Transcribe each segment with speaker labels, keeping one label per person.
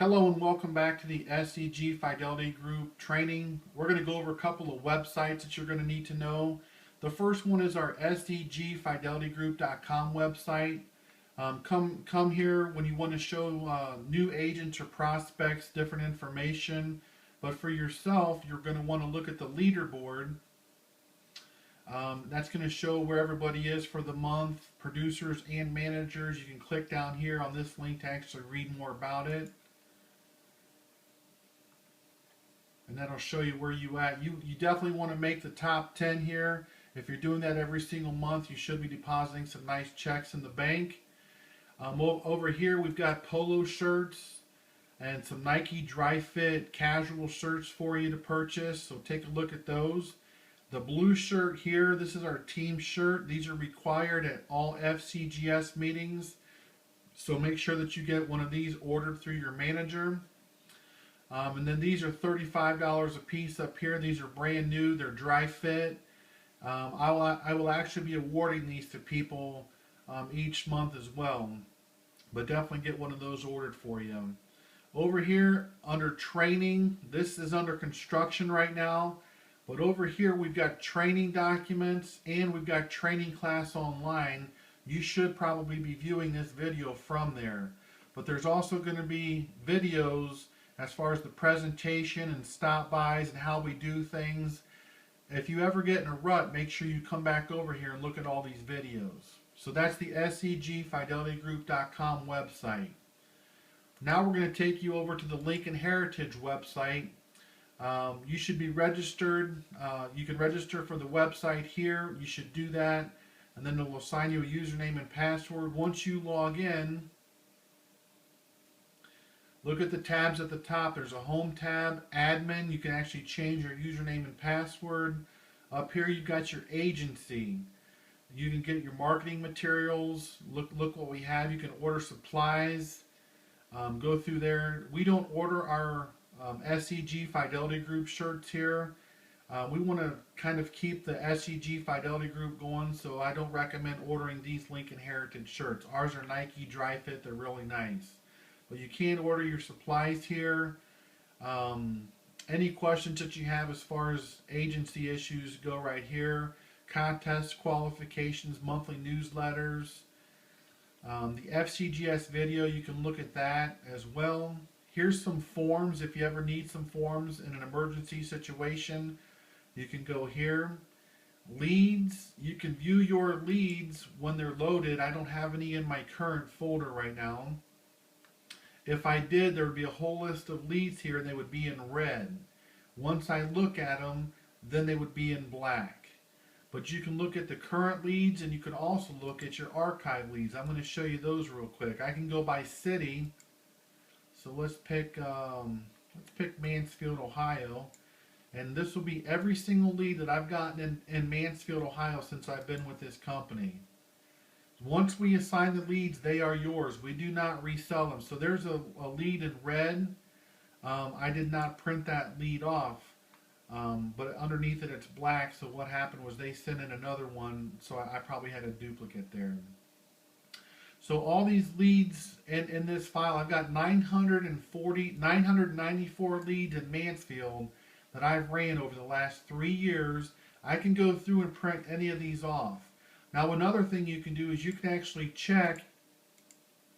Speaker 1: Hello and welcome back to the SEG Fidelity Group training. We're going to go over a couple of websites that you're going to need to know. The first one is our segfidelitygroup.com website. Come here when you want to show new agents or prospects different information. But for yourself, you're going to want to look at the leaderboard. That's going to show where everybody is for the month, producers and managers. You can click down here on this link to actually read more about it. And that'll show you where you at. You definitely want to make the top 10 here. If you're doing that every single month, you should be depositing some nice checks in the bank. Over here, we've got polo shirts and some Nike Dry Fit casual shirts for you to purchase. So take a look at those. The blue shirt here, this is our team shirt. These are required at all FCGS meetings. So make sure that you get one of these ordered through your manager. And then these are $35 a piece up here. These are brand new. They're dry fit. I will actually be awarding these to people each month as well. But definitely get one of those ordered for you. Over here under training, this is under construction right now. But over here we've got training documents and we've got training class online. You should probably be viewing this video from there. But there's also going to be videos as far as the presentation and stop-bys and how we do things. If you ever get in a rut, make sure you come back over here and look at all these videos. So that's the segfidelitygroup.com website. Now we're going to take you over to the Lincoln Heritage website. You should be registered. You can register for the website here. You should do that. And then it will assign you a username and password. Once you log in, look at the tabs at the top. There's a home tab, admin. You can actually change your username and password. Up here you've got your agency. You can get your marketing materials. Look what we have. You can order supplies. Go through there. We don't order our SEG Fidelity Group shirts here. We want to kind of keep the SEG Fidelity Group going, so I don't recommend ordering these Lincoln Heritage shirts. Ours are Nike Dry Fit. They're really nice. But you can order your supplies here. Any questions that you have as far as agency issues, go right here. Contests, qualifications, monthly newsletters. The FCGS video, you can look at that as well. Here's some forms. If you ever need some forms in an emergency situation, you can go here. Leads, you can view your leads when they're loaded. I don't have any in my current folder right now. If I did, there would be a whole list of leads here and they would be in red. Once I look at them, then they would be in black. But you can look at the current leads and you can also look at your archive leads. I'm going to show you those real quick. I can go by city. So let's pick Mansfield, Ohio. And this will be every single lead that I've gotten in Mansfield, Ohio since I've been with this company. Once we assign the leads, they are yours. We do not resell them. So there's a lead in red. I did not print that lead off, but underneath it it's black. So what happened was they sent in another one, so I probably had a duplicate there. So all these leads in this file, I've got 994 leads in Mansfield that I've ran over the last 3 years. I can go through and print any of these off. Now another thing you can do is you can actually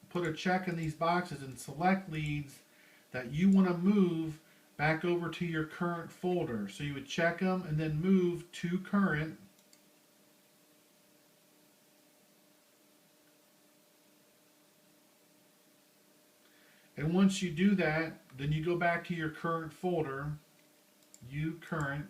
Speaker 1: put a check in these boxes and select leads that you want to move back over to your current folder. So you would check them and then move to current. And once you do that, then you go back to your current folder, current.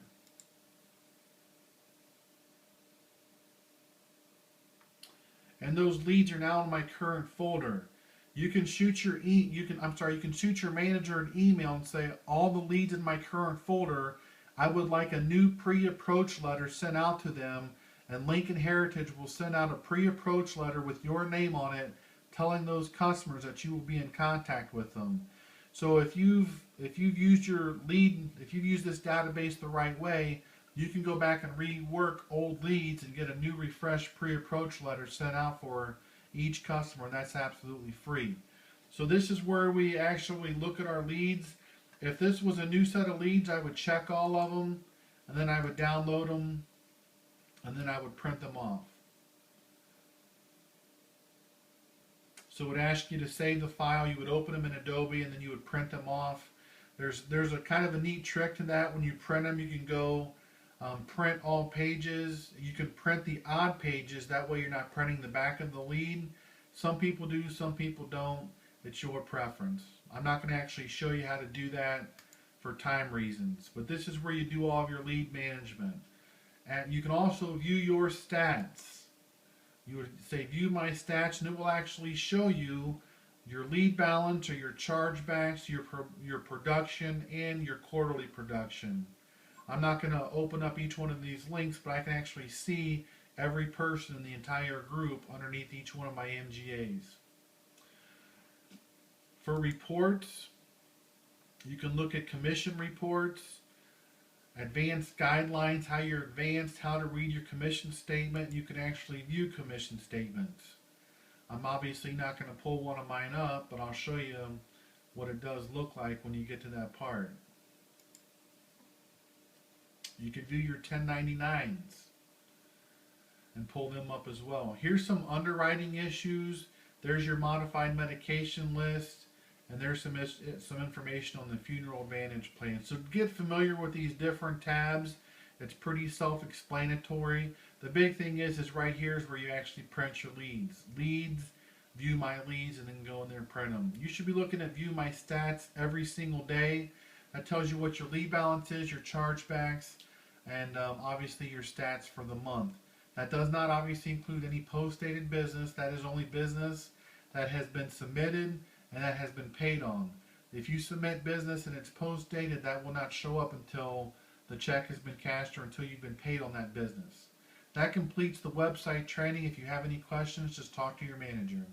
Speaker 1: And those leads are now in my current folder. You can shoot your you can shoot your manager an email and say, all the leads in my current folder, I would like a new pre-approach letter sent out to them, and Lincoln Heritage will send out a pre-approach letter with your name on it, telling those customers that you will be in contact with them. So if you've used this database the right way, you can go back and rework old leads and get a new refreshed pre-approach letter sent out for each customer, and that's absolutely free. So this is where we actually look at our leads. If this was a new set of leads, I would check all of them, and then I would download them, and then I would print them off. So it would ask you to save the file. You would open them in Adobe, and then you would print them off. There's a kind of a neat trick to that. When you print them, you can go print all pages. You can print the odd pages. That way you're not printing the back of the lead. Some people do, some people don't. It's your preference. I'm not going to actually show you how to do that for time reasons. But this is where you do all of your lead management. And you can also view your stats. You would say view my stats, and it will actually show you your lead balance or your chargebacks, your production, and your quarterly production. I'm not going to open up each one of these links, but I can actually see every person in the entire group underneath each one of my MGAs. For reports, you can look at commission reports, advanced guidelines, how you're advanced, how to read your commission statement. You can actually view commission statements. I'm obviously not going to pull one of mine up, but I'll show you what it does look like when you get to that part. You can view your 1099s and pull them up as well. Here's some underwriting issues. There's your modified medication list, and there's some information on the Funeral Advantage plan. So get familiar with these different tabs. It's pretty self-explanatory. The big thing is right here is where you actually print your leads. Leads, view my leads, and then go in there and print them. You should be looking at view my stats every single day. That tells you what your lead balance is, your chargebacks, and obviously your stats for the month. That does not obviously include any post-dated business. That is only business that has been submitted and that has been paid on. If you submit business and it's post-dated, that will not show up until the check has been cashed or until you've been paid on that business. That completes the website training. If you have any questions, just talk to your manager.